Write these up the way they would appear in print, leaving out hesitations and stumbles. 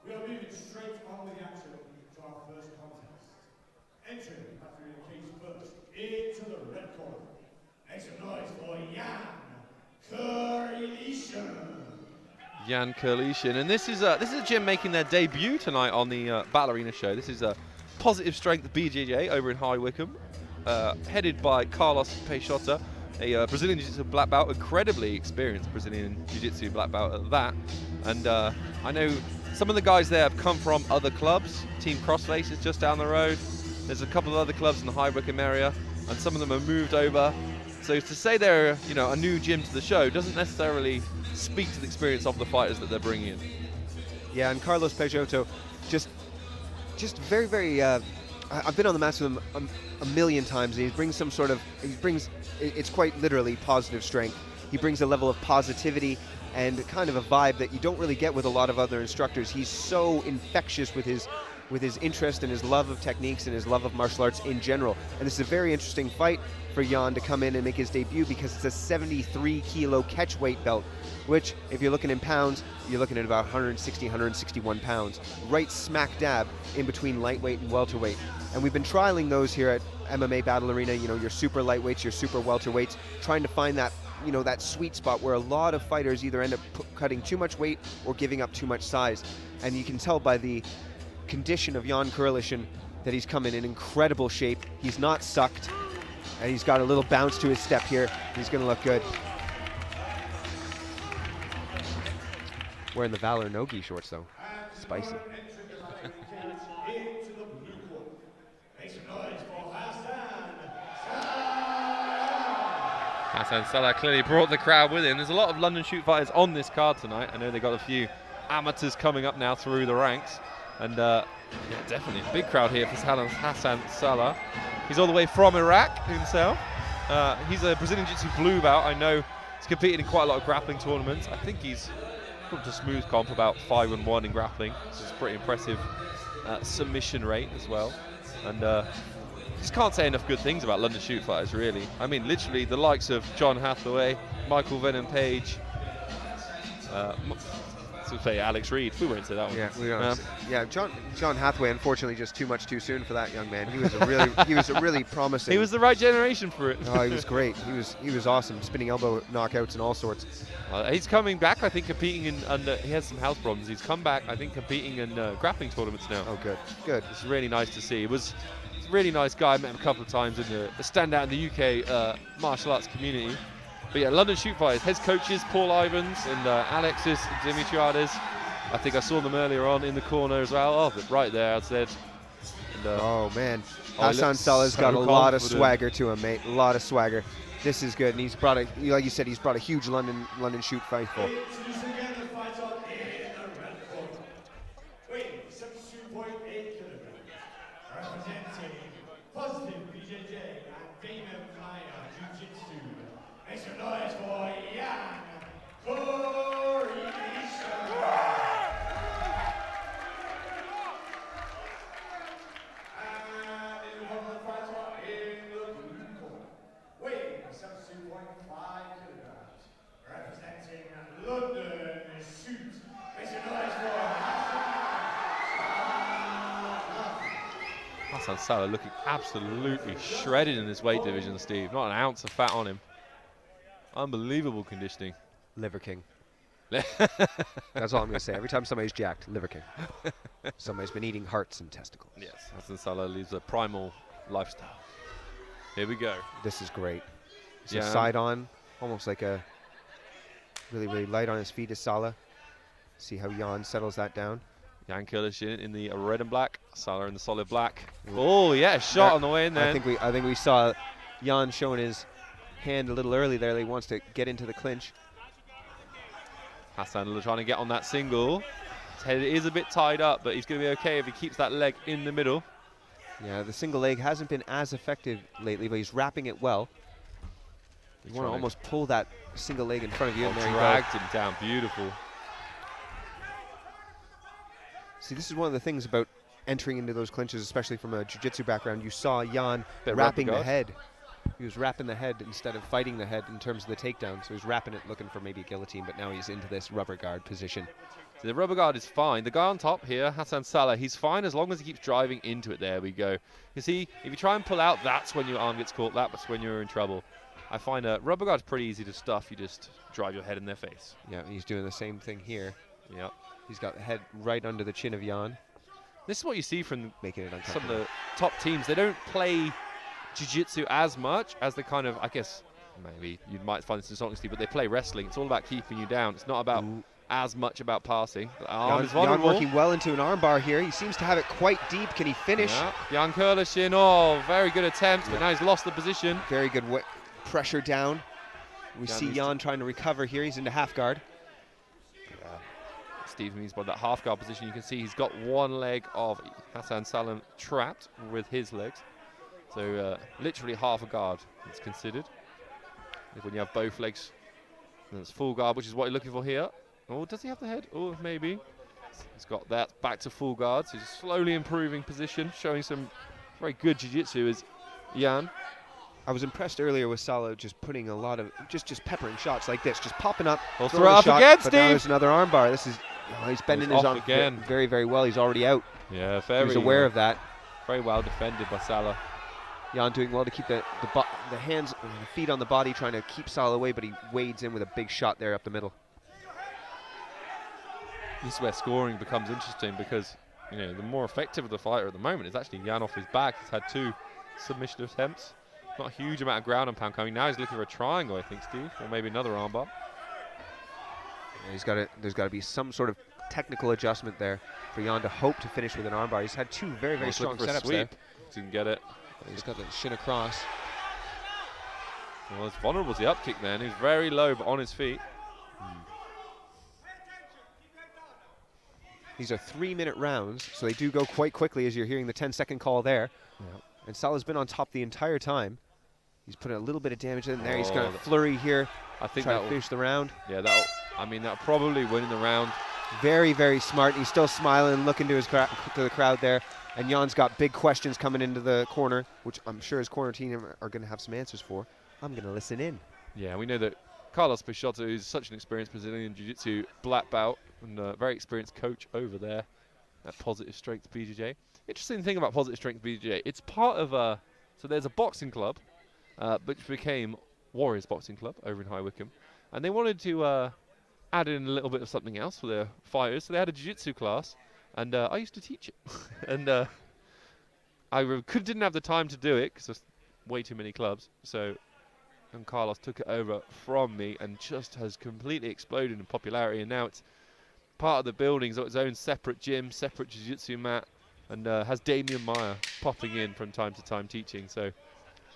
We are moving straight on with the action to our first contest. Entering after the case first into the red corner. Make some noise for Jan KURILISHIN, and this is a gym making their debut tonight on the Battle Arena show. This is a Positive Strength BJJ over in High Wycombe, headed by Carlos Peixoto, a Brazilian Jiu-Jitsu black belt, incredibly experienced Brazilian Jiu-Jitsu black belt at that. And I know some of the guys there have come from other clubs. Team Crossface is just down the road. There's a couple of other clubs in the High Wycombe area, and some of them have moved over. So to say they're a new gym to the show doesn't necessarily speak to the experience of the fighters that they're bringing in. Yeah, and Carlos Peixoto, just very, very. I've been on the mats with him a million times. And he brings it's quite literally positive strength. He brings a level of positivity and kind of a vibe that you don't really get with a lot of other instructors. He's so infectious with his interest and his love of techniques and his love of martial arts in general. And this is a very interesting fight for Jan to come in and make his debut because it's a 73 kilo catch weight belt, which if you're looking in pounds, you're looking at about 160, 161 pounds, right smack dab in between lightweight and welterweight. And we've been trialing those here at MMA Battle Arena, your super lightweights, your super welterweights, trying to find that that sweet spot where a lot of fighters either end up cutting too much weight or giving up too much size. And you can tell by the condition of Jan KURILISHIN that he's come in incredible shape. He's not sucked, and he's got a little bounce to his step here. He's going to look good. Wearing the Valor no-gi shorts though. Spicy. Hassan Saleh clearly brought the crowd with him. There's a lot of London shoot fighters on this card tonight. I know they've got a few amateurs coming up now through the ranks. And yeah, definitely a big crowd here for Hassan Saleh. He's all the way from Iraq himself. He's a Brazilian Jiu-Jitsu blue belt. I know he's competed in quite a lot of grappling tournaments. I think he's come to smooth comp, about 5-1 in grappling. This is pretty impressive submission rate as well. And just can't say enough good things about London shoot fighters, really. I mean, literally the likes of John Hathaway, Michael Venom Page, Alex Reed. We won't say that one. Yeah, we don't. Yeah, John Hathaway, unfortunately, just too much too soon for that young man. He was a really promising. He was the right generation for it. Oh, he was great. He was awesome, spinning elbow knockouts and all sorts. He's coming back, I think, competing in. He has some health problems. He's come back, I think, competing in grappling tournaments now. Oh, good, good. It's really nice to see. He's a really nice guy. I met him a couple of times in the standout in the UK martial arts community. But yeah, London shoot fighters, head coaches Paul Ivans and Alexis Dimitriades. I think I saw them earlier on in the corner as well. Oh, right there, I said. And, oh man, Hassan Saleh's got a lot of swagger to him, mate. A lot of swagger. This is good, and he's brought like you said, he's brought a huge London shoot faithful. Positive BJJ and Dana Maya Jiu-Jitsu. Make some noise for Jan KURILISHIN. And in the front fighter in the blue corner, weighing 72.5 kilograms, representing London shoot. Make some noise for Hassan Saleh looking absolutely shredded in this weight division, Steve. Not an ounce of fat on him. Unbelievable conditioning. Liver King. That's all I'm going to say. Every time somebody's jacked, Liver King. Somebody's been eating hearts and testicles. Yes, Hassan Saleh leads a primal lifestyle. Here we go. This is great. So side on, almost like a really, really light on his feet is Saleh. See how Jan settles that down. Jan KURILISHIN in the red and black, Saleh in the solid black. Oh yeah, shot on the way in there. I think we saw Jan showing his hand a little early there. He wants to get into the clinch. Hassan trying to get on that single. His head is a bit tied up, but he's going to be okay if he keeps that leg in the middle. Yeah, the single leg hasn't been as effective lately, but he's wrapping it well. You want to almost pull that single leg in front of you. And there dragged him down, beautiful. See, this is one of the things about entering into those clinches, especially from a jiu-jitsu background. You saw Jan wrapping the head. He was wrapping the head instead of fighting the head in terms of the takedown. So he's wrapping it, looking for maybe a guillotine, but now he's into this rubber guard position. So the rubber guard is fine. The guy on top here, Hassan Saleh, he's fine as long as he keeps driving into it. There we go. You see, if you try and pull out, that's when your arm gets caught. That's when you're in trouble. I find a rubber guard's pretty easy to stuff. You just drive your head in their face. Yeah, he's doing the same thing here. Yep. He's got the head right under the chin of Jan. This is what you see from Making it some of uncomfortable. the top teams. They don't play jiu-jitsu as much as the kind of, I guess, maybe you might find this insulting, Steve, but they play wrestling. It's all about keeping you down. It's not about as much about passing. The arm is Jan vulnerable. working well into an armbar here. He seems to have it quite deep. Can he finish? Yeah. Jan KURILISHIN, oh, very good attempt, but now he's lost the position. Very good pressure down. We Jan see needs Jan trying to recover here. He's into half guard. Steve means by that half guard position, you can see he's got one leg of Hassan Saleh trapped with his legs. So literally half a guard it's considered. When you have both legs, then it's full guard, which is what you're looking for here. Oh, does he have the head? Oh, maybe. He's got that back to full guard. So he's slowly improving position, showing some very good jiu-jitsu as Jan. I was impressed earlier with Saleh just putting a lot of, just peppering shots like this, just popping up. Well, throwing throw a up shot, again, but now Steve. there's another armbar. This is, he's bending his off arm again. very, very well. He's already out. Yeah, He very. was aware of that. Very well defended by Saleh. Jan doing well to keep the hands and the feet on the body, trying to keep Saleh away, but he wades in with a big shot there up the middle. This is where scoring becomes interesting because, you know, the more effective of the fighter at the moment is actually Jan off his back. He's had 2 submission attempts. Not a huge amount of ground and pound coming. Now he's looking for a triangle, I think, Steve, or maybe another armbar. Yeah, there's got to be some sort of technical adjustment there for Jan to hope to finish with an armbar. He's had 2 very, very He's strong looking for a setups there. sweep. He can get it. He's got the shin across. Well, it's vulnerable to the up kick then. He's very low, but on his feet. These are 3-minute rounds, so they do go quite quickly as you're hearing the 10-second call there. Yep. And Saleh's been on top the entire time. He's put a little bit of damage in there. He's got a Oh, flurry here. I think Try that to finish the round. yeah, that'll probably win in the round. Very, very smart. He's still smiling, looking to the crowd there. And Jan's got big questions coming into the corner, which I'm sure his corner team are going to have some answers for. I'm going to listen in. Yeah, we know that Carlos Peixoto is such an experienced Brazilian Jiu-Jitsu black belt and a very experienced coach over there at Positive Strength BJJ. Interesting thing about Positive Strength BJJ, it's part of so there's a boxing club which became Warriors Boxing Club over in High Wycombe, and they wanted to add in a little bit of something else for their fighters, so they had a jiu-jitsu class, and I used to teach it. And I didn't have the time to do it because there's way too many clubs, and Carlos took it over from me and just has completely exploded in popularity, and now it's part of the building's got its own separate gym, separate jiu-jitsu mat, and has Damian Meyer popping in from time to time teaching, so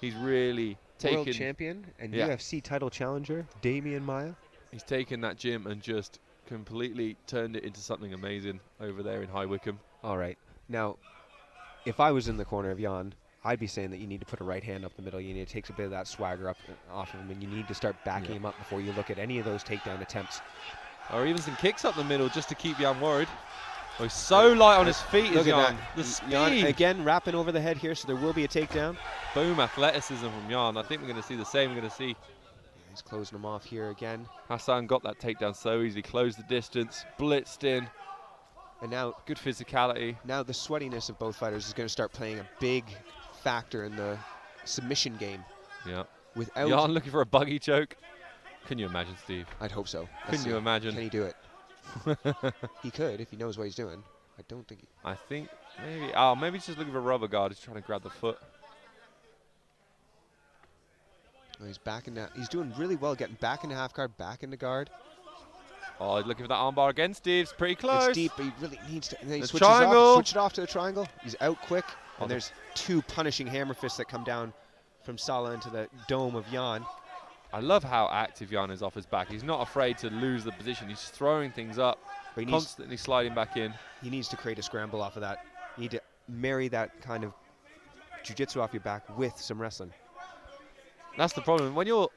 he's really taken... World champion and Yeah. UFC title challenger, Damian Meyer. He's taken that gym and just completely turned it into something amazing over there in High Wycombe. All right. Now, if I was in the corner of Jan, I'd be saying that you need to put a right hand up the middle. You need to take a bit of that swagger off of him, and you need to start backing him up before you look at any of those takedown attempts. Or even some kicks up the middle just to keep Jan worried. Oh, he's so light on his feet, is Look at Jan. that. The speed. Jan, again, wrapping over the head here, so there will be a takedown. Boom, athleticism from Jan. I think we're going to see the same. We're going to see He's closing him off here again. Hassan got that takedown so easy. Closed the distance, blitzed in. And now, Good physicality. now the sweatiness of both fighters is going to start playing a big factor in the submission game. Yeah. Without, Jan looking for a buggy choke. Can you imagine, Steve? I'd hope so. Let's Couldn't see. you imagine? Can he do it? He could if he knows what he's doing. I don't think he... I think maybe. Oh, maybe he's just looking for a rubber guard. He's trying to grab the foot. Oh, he's backing that. He's doing really well getting back into half guard, back into guard. Oh, he's looking for that armbar again, Steve. It's pretty close. It's deep, but he really needs to. And then he The switches triangle. switch it off to the triangle. He's out quick. Oh, And there's 2 punishing hammer fists that come down from Saleh into the dome of Jan. I love how active Jan is off his back. He's not afraid to lose the position. He's throwing things up, But he constantly sliding back in. needs to create a scramble off of that. You need to marry that kind of jiu-jitsu off your back with some wrestling. That's the problem. When you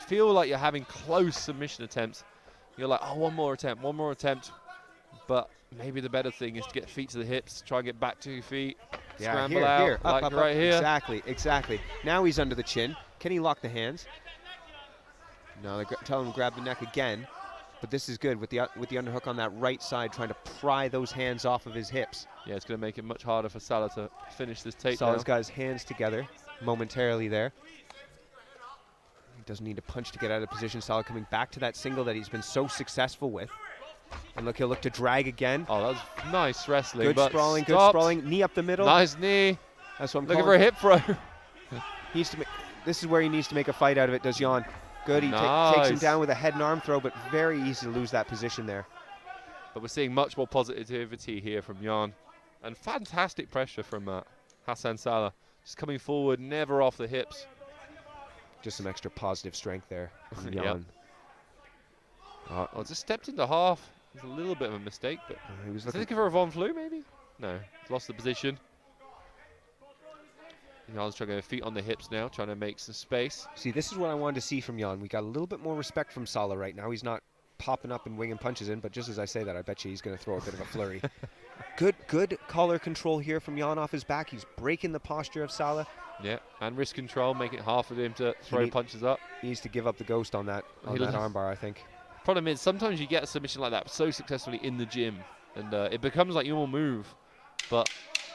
feel like you're having close submission attempts, you're like, oh, one more attempt. But maybe the better thing is to get feet to the hips, try and get back to your feet, scramble out, here, like up, right here. Exactly. Now he's under the chin. Can he lock the hands? No, they tell him to grab the neck again. But this is good with the underhook on that right side, trying to pry those hands off of his hips. Yeah, it's going to make it much harder for Saleh to finish this takedown. Saleh's got his hands together momentarily there. He doesn't need to punch to get out of position. Saleh coming back to that single that he's been so successful with. And look, he'll look to drag again. Oh, that was nice wrestling. Good but sprawling, good stopped. sprawling. Knee up the middle. Nice knee. That's what I'm Looking calling. for a hip throw. He needs to this is where he needs to make a fight out of it, does Jan. Good, he takes him Nice. down with a head and arm throw, but very easy to lose that position there. But we're seeing much more positivity here from Jan. And fantastic pressure from Hassan Saleh. Just coming forward, never off the hips. Just some extra positive strength there from Yep. Jan. Oh, just stepped into half. It's a little bit of a mistake, but He was is he looking looking for a Von Flu, maybe? No, he's lost the position. Jan's trying to go feet on the hips now, trying to make some space. See, this is what I wanted to see from Jan. We got a little bit more respect from Saleh right now. He's not popping up and winging punches in, but just as I say that, I bet you he's going to throw a bit of a flurry. Good collar control here from Jan off his back. He's breaking the posture of Saleh. Yeah, and wrist control, making it hard for him to throw punches up. He needs to give up the ghost on that armbar, I think. Problem is, sometimes you get a submission like that so successfully in the gym, and it becomes like your move, but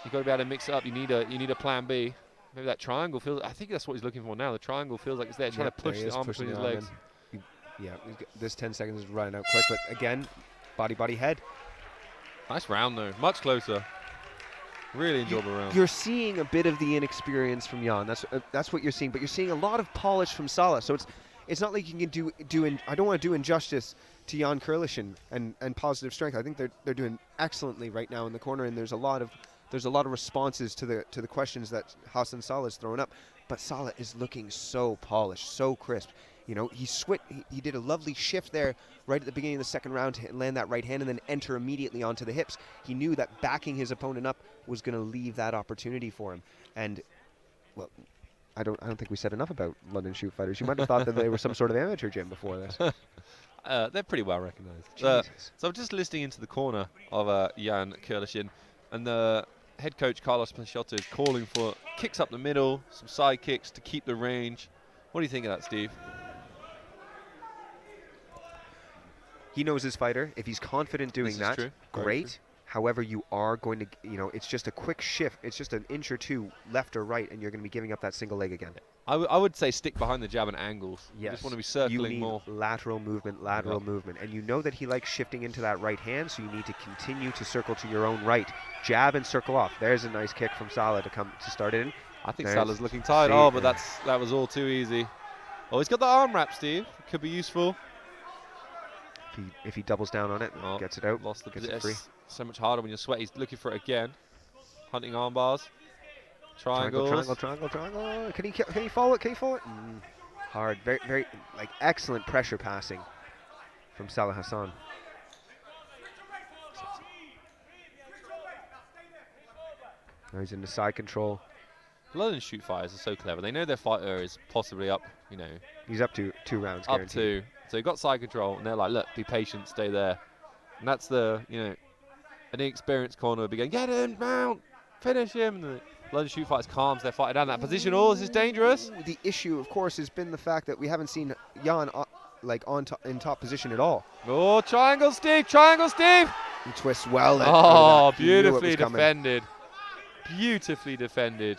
you've got to be able to mix it up. You need a plan B. Maybe that triangle feels, I think that's what he's looking for now. The triangle feels like it's there, trying to push the arm between his legs. Yeah, this 10 seconds is running out quick, but again, body, head. Nice round though, much closer. Really enjoyable round. You're seeing a bit of the inexperience from Jan. That's what you're seeing, but you're seeing a lot of polish from Saleh. So it's not like you can I don't want to do injustice to Jan KURILISHIN and positive strength. I think they're doing excellently right now in the corner, and there's a lot of responses to the questions that Hassan Saleh is throwing up. But Saleh is looking so polished, so crisp. You know, he did a lovely shift there right at the beginning of the second round to land that right hand and then enter immediately onto the hips. He knew that backing his opponent up was going to leave that opportunity for him. And, well, I don't think we said enough about London shoot fighters. You might have thought that they were some sort of amateur gym before this. They're pretty well recognized. So I'm just listening into the corner of Jan KURILISHIN, and the head coach Carlos Peixoto is calling for kicks up the middle, some side kicks to keep the range. What do you think of that, Steve? He knows his fighter. If he's confident doing that, true. great. However, you are going to, it's just a quick shift. It's just an inch or two left or right, and you're going to be giving up that single leg again. I would say stick behind the jab and angles. Yes. You just want to be circling you need more. lateral movement. And you know that he likes shifting into that right hand, so you need to continue to circle to your own right. Jab and circle off. There's a nice kick from Saleh to start in. I think Saleh's looking tired. Oh, but that was all too easy. Oh, he's got the arm wrap, Steve. Could be useful. If he doubles down on it, gets it out, lost the gets it free. So much harder when you're sweaty. He's looking for it again. Hunting arm bars. Triangles. Triangle. Can he follow it? Hard. Very excellent pressure passing from Saleh Hassan. Now he's in the side control. London shoot fighters are so clever. They know their fighter is possibly up, He's up to 2 rounds. Up guaranteed. 2. So he got side control, and they're like, look, be patient, stay there. And that's an inexperienced corner would be going, get him, mount, finish him. And the London shoot fighters calms their fighter down in that position. Oh, this is dangerous. The issue, of course, has been the fact that we haven't seen Jan in top position at all. Oh, triangle, Steve, triangle, Steve. He twists well. Oh, beautifully defended. Beautifully defended.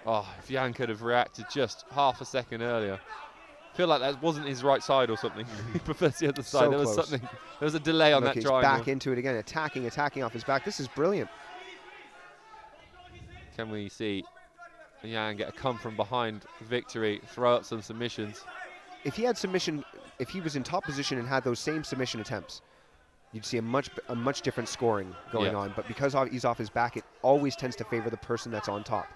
Oh, if Jan could have reacted just half a second earlier. I feel like that wasn't his right side or something. He prefers the other side. So there was close. something. There was a delay on that he's triangle. back into it again, attacking off his back. This is brilliant. Can we see Jan get a come from behind victory, throw up some submissions? If he was in top position and had those same submission attempts, you'd see a much different scoring going on. But because he's off his back, it always tends to favor the person that's on top.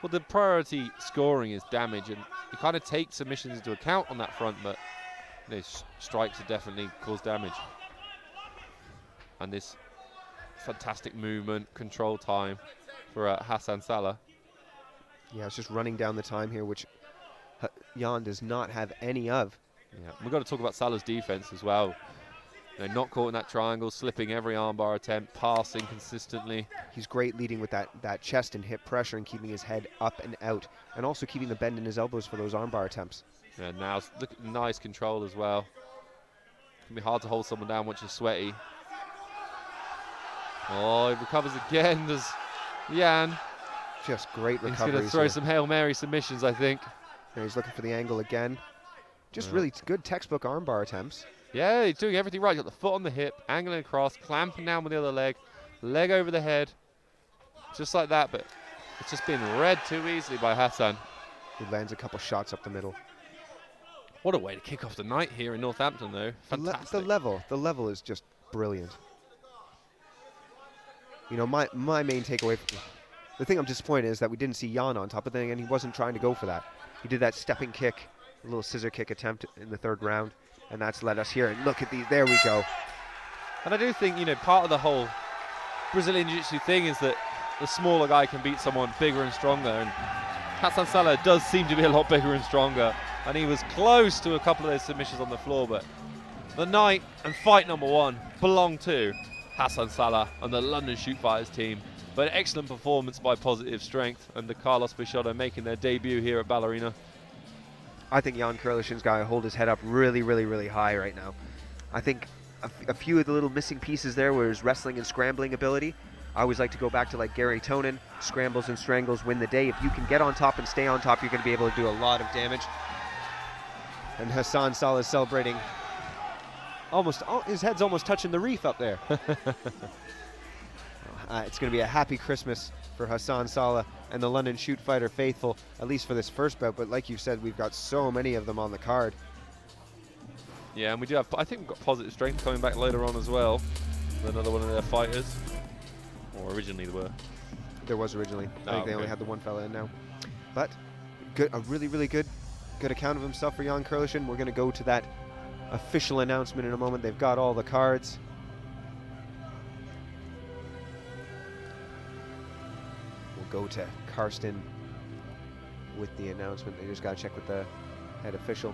Well, the priority scoring is damage, and you kind of take submissions into account on that front, but strikes have definitely caused damage. And this fantastic movement, control time for Hassan Saleh. Yeah, it's just running down the time here, which Jan does not have any of. Yeah, we've got to talk about Saleh's defense as well. Not caught in that triangle, slipping every armbar attempt, passing consistently. He's great leading with that chest and hip pressure and keeping his head up and out, and also keeping the bend in his elbows for those armbar attempts. Yeah, now look, nice control as well. can be hard to hold someone down once you're sweaty. Oh, he recovers again. There's Jan. Just great recoveries. He's going to throw here. some Hail Mary submissions, I think. Here he's looking for the angle again. Just really good textbook armbar attempts. Yeah, he's doing everything right. He's got the foot on the hip, angling across, clamping down with the other leg, leg over the head. Just like that, but it's just been read too easily by Hassan. He lands a couple shots up the middle. What a way to kick off the night here in Northampton, though. Fantastic. The level is just brilliant. You know, my main takeaway, the thing I'm disappointed is that we didn't see Jan on top, but then again, he wasn't trying to go for that. He did that stepping kick, a little scissor kick attempt in the third round, and that's led us here. And look at these, there we go. And I do think, you know, part of the whole Brazilian Jiu-Jitsu thing is that the smaller guy can beat someone bigger and stronger, and Hassan Saleh does seem to be a lot bigger and stronger, and he was close to a couple of those submissions on the floor, but the night and fight number one belong to Hassan Saleh and the London Shoot Fighters team. But excellent performance by Positive Strength and the Carlos Peixoto making their debut here at Ballerina. I think Jan Kurilishin's got to hold his head up really, really, really high right now. I think a few of the little missing pieces there were his wrestling and scrambling ability. I always like to go back to like Gary Tonin, scrambles and strangles win the day. If you can get on top and stay on top, you're going to be able to do a lot of damage. And Hassan Saleh is celebrating. His head's almost touching the reef up there. It's going to be a happy Christmas for Hassan Saleh and the London Shoot Fighter faithful, at least for this first bout. But like you said, we've got so many of them on the card. Yeah, and we do have, I think we've got Positive Strength coming back later on as well. Another one of their fighters. Or originally they were. There was originally. I think they only had the one fella in now. But a really, really good account of himself for Jan Kurilishin. We're going to go to that official announcement in a moment. They've got all the cards. We'll go to Karsten with the announcement. They just got to check with the head official.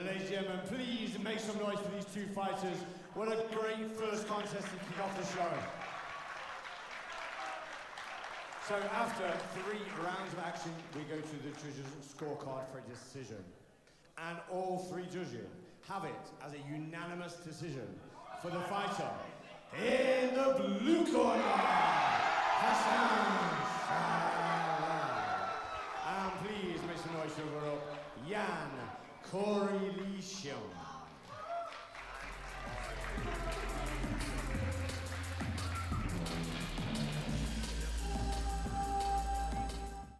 Ladies and gentlemen, please make some noise for these two fighters. What a great first contest to kick off the show. So after 3 rounds of action, we go to the judges' scorecard for a decision. And all 3 judges have it as a unanimous decision for the fighter in the blue corner, Hassan Saleh. And please make some noise for Jan Kurilishin.